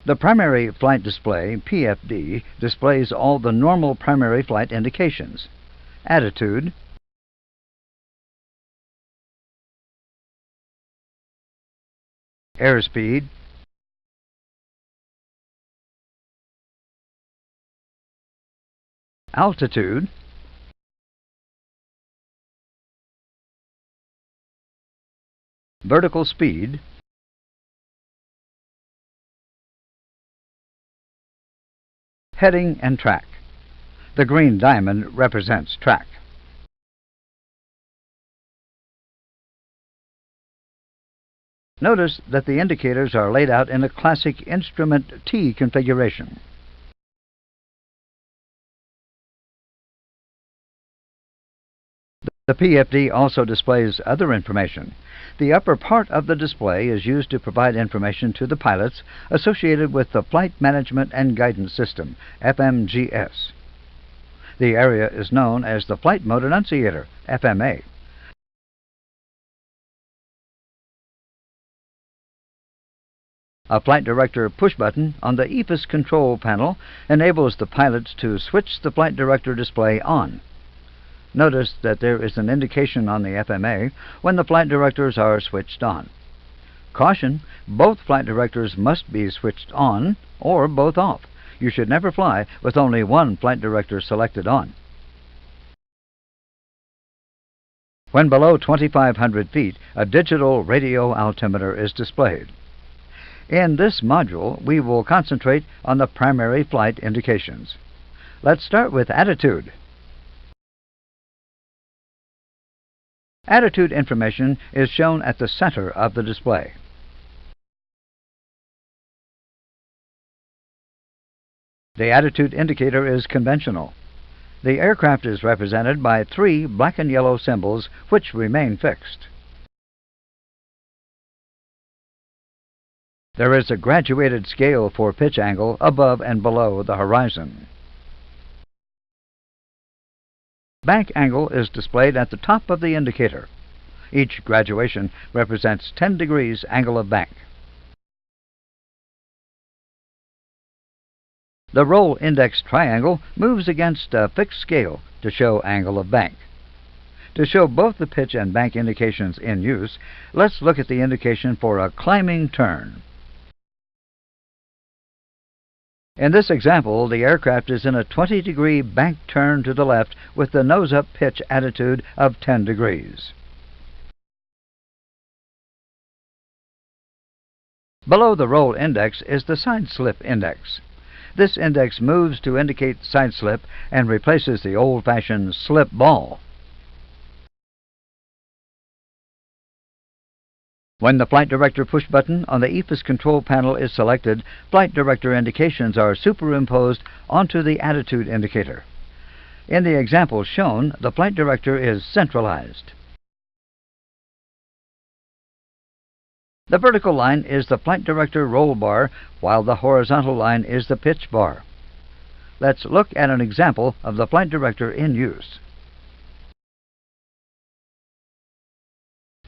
The primary flight display, PFD, displays all the normal primary flight indications: attitude, airspeed, altitude, vertical speed, heading and track. The green diamond represents track. Notice that the indicators are laid out in a classic instrument T configuration. The PFD also displays other information. The upper part of the display is used to provide information to the pilots associated with the Flight Management and Guidance System, FMGS. The area is known as the Flight Mode Annunciator, FMA. A flight director push button on the EFIS control panel enables the pilots to switch the flight director display on. Notice that there is an indication on the FMA when the flight directors are switched on. Caution: both flight directors must be switched on or both off. You should never fly with only one flight director selected on. When below 2,500 feet, a digital radio altimeter is displayed. In this module, we will concentrate on the primary flight indications. Let's start with attitude. Attitude information is shown at the center of the display. The attitude indicator is conventional. The aircraft is represented by 3 black and yellow symbols which remain fixed. There is a graduated scale for pitch angle above and below the horizon. Bank angle is displayed at the top of the indicator. Each graduation represents 10 degrees angle of bank. The roll index triangle moves against a fixed scale to show angle of bank. To show both the pitch and bank indications in use, let's look at the indication for a climbing turn. In this example, the aircraft is in a 20-degree bank turn to the left with the nose-up pitch attitude of 10 degrees. Below the roll index is the side slip index. This index moves to indicate side slip and replaces the old-fashioned slip ball. When the Flight Director push button on the EFIS control panel is selected, Flight Director indications are superimposed onto the attitude indicator. In the example shown, the Flight Director is centralized. The vertical line is the Flight Director roll bar, while the horizontal line is the pitch bar. Let's look at an example of the Flight Director in use.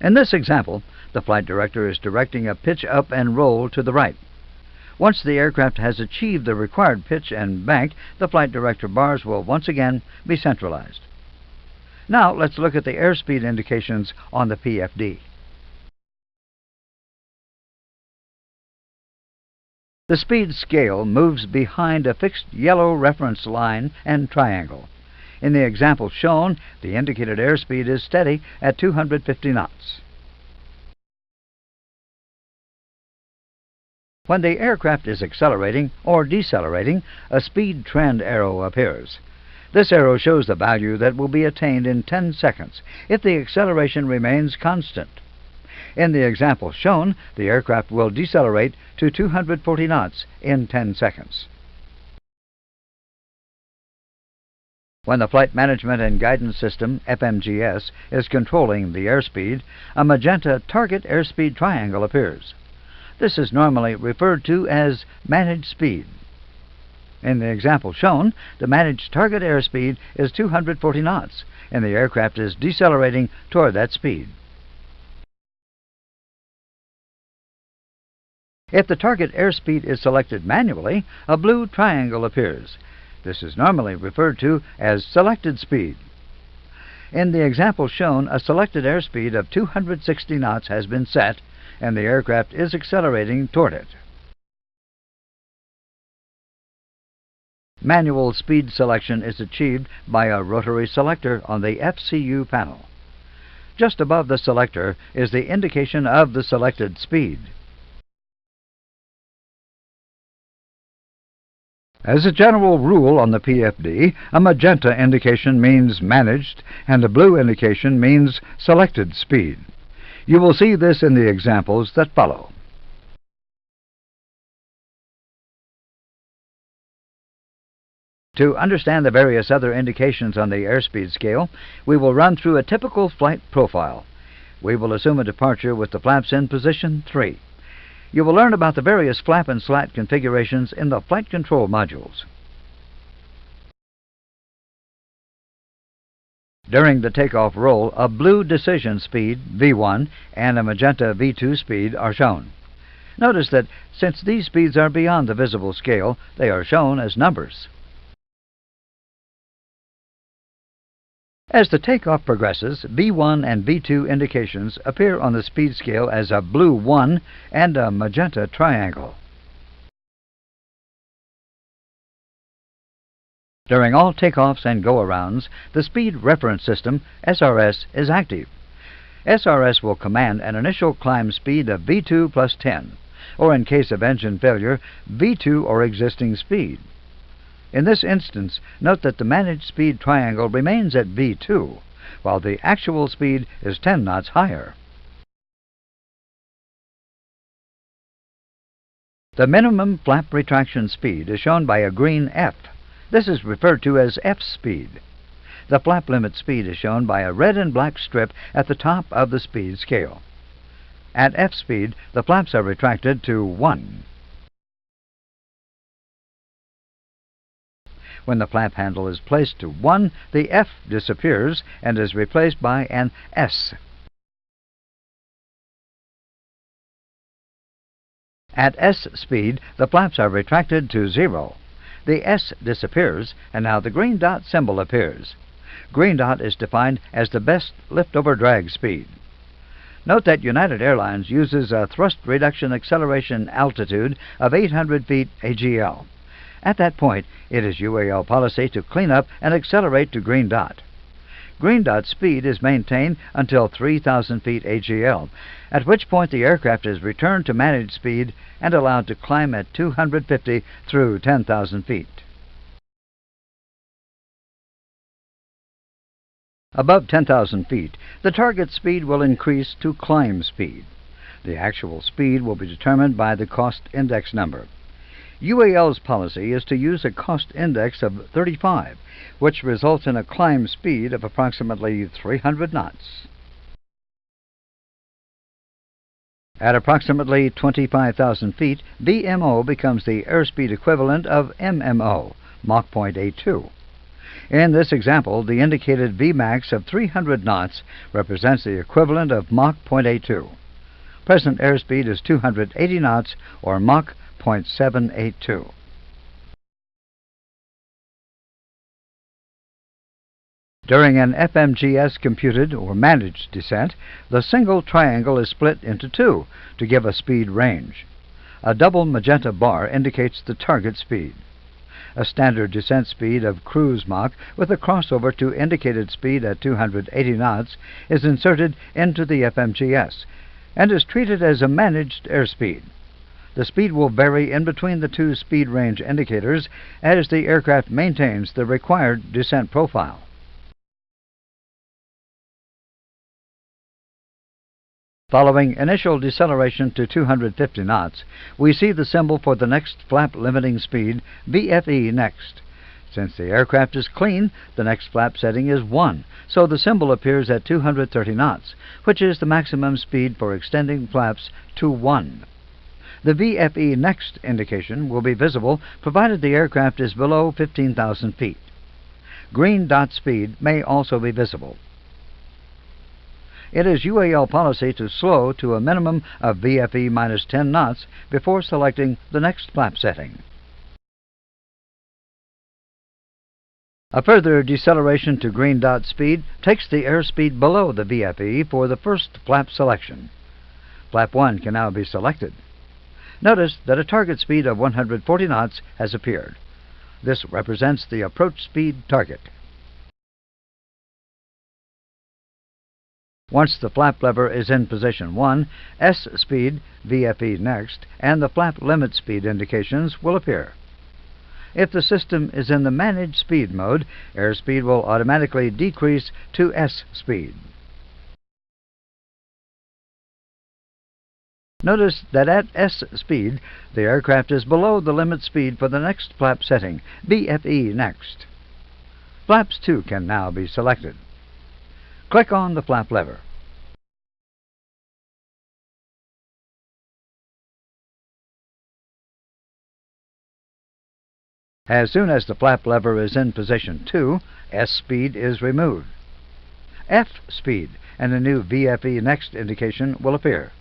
In this example, the Flight Director is directing a pitch up and roll to the right. Once the aircraft has achieved the required pitch and bank, the Flight Director bars will once again be centralized. Now let's look at the airspeed indications on the PFD. The speed scale moves behind a fixed yellow reference line and triangle. In the example shown, the indicated airspeed is steady at 250 knots. When the aircraft is accelerating or decelerating, a speed trend arrow appears. This arrow shows the value that will be attained in 10 seconds if the acceleration remains constant. In the example shown, the aircraft will decelerate to 240 knots in 10 seconds. When the Flight Management and Guidance System, FMGS, is controlling the airspeed, a magenta target airspeed triangle appears. This is normally referred to as managed speed. In the example shown, the managed target airspeed is 240 knots, and the aircraft is decelerating toward that speed. If the target airspeed is selected manually, a blue triangle appears. This is normally referred to as selected speed. In the example shown, a selected airspeed of 260 knots has been set, and the aircraft is accelerating toward it. Manual speed selection is achieved by a rotary selector on the FCU panel. Just above the selector is the indication of the selected speed. As a general rule on the PFD, a magenta indication means managed and a blue indication means selected speed. You will see this in the examples that follow. To understand the various other indications on the airspeed scale, we will run through a typical flight profile. We will assume a departure with the flaps in position 3. You will learn about the various flap and slat configurations in the flight control modules. During the takeoff roll, a blue decision speed, V1, and a magenta V2 speed are shown. Notice that since these speeds are beyond the visible scale, they are shown as numbers. As the takeoff progresses, V1 and V2 indications appear on the speed scale as a blue 1 and a magenta triangle. During all takeoffs and go-arounds, the Speed Reference System, SRS, is active. SRS will command an initial climb speed of V2 plus 10, or in case of engine failure, V2 or existing speed. In this instance, note that the managed speed triangle remains at V2, while the actual speed is 10 knots higher. The minimum flap retraction speed is shown by a green F. This is referred to as F speed. The flap limit speed is shown by a red and black strip at the top of the speed scale. At F speed, the flaps are retracted to 1. When the flap handle is placed to 1, the F disappears and is replaced by an S. At S speed, the flaps are retracted to 0. The S disappears, and now the green dot symbol appears. Green dot is defined as the best lift-over drag speed. Note that United Airlines uses a thrust reduction acceleration altitude of 800 feet AGL. At that point, it is UAL policy to clean up and accelerate to green dot. Green dot speed is maintained until 3,000 feet AGL, at which point the aircraft is returned to managed speed and allowed to climb at 250 through 10,000 feet. Above 10,000 feet, the target speed will increase to climb speed. The actual speed will be determined by the cost index number. UAL's policy is to use a cost index of 35, which results in a climb speed of approximately 300 knots. At approximately 25,000 feet, VMO becomes the airspeed equivalent of MMO, Mach 0.82. In this example, the indicated Vmax of 300 knots represents the equivalent of Mach 0.82. Present airspeed is 280 knots, or Mach 0.782. During an FMGS computed or managed descent, the single triangle is split into two to give a speed range. A double magenta bar indicates the target speed. A standard descent speed of cruise Mach with a crossover to indicated speed at 280 knots is inserted into the FMGS and is treated as a managed airspeed. The speed will vary in between the two speed range indicators as the aircraft maintains the required descent profile. Following initial deceleration to 250 knots, we see the symbol for the next flap limiting speed, VFE, next. Since the aircraft is clean, the next flap setting is 1, so the symbol appears at 230 knots, which is the maximum speed for extending flaps to 1. The VFE next indication will be visible provided the aircraft is below 15,000 feet. Green dot speed may also be visible. It is UAL policy to slow to a minimum of VFE minus 10 knots before selecting the next flap setting. A further deceleration to green dot speed takes the airspeed below the VFE for the first flap selection. Flap 1 can now be selected. Notice that a target speed of 140 knots has appeared. This represents the approach speed target. Once the flap lever is in position 1, S speed, VFE next, and the flap limit speed indications will appear. If the system is in the Manage Speed mode, airspeed will automatically decrease to S speed. Notice that at S speed, the aircraft is below the limit speed for the next flap setting, VFE next. Flaps 2 can now be selected. Click on the flap lever. As soon as the flap lever is in position 2, S speed is removed. F speed and a new VFE next indication will appear.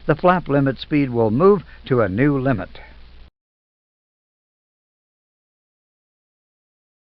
The flap limit speed will move to a new limit.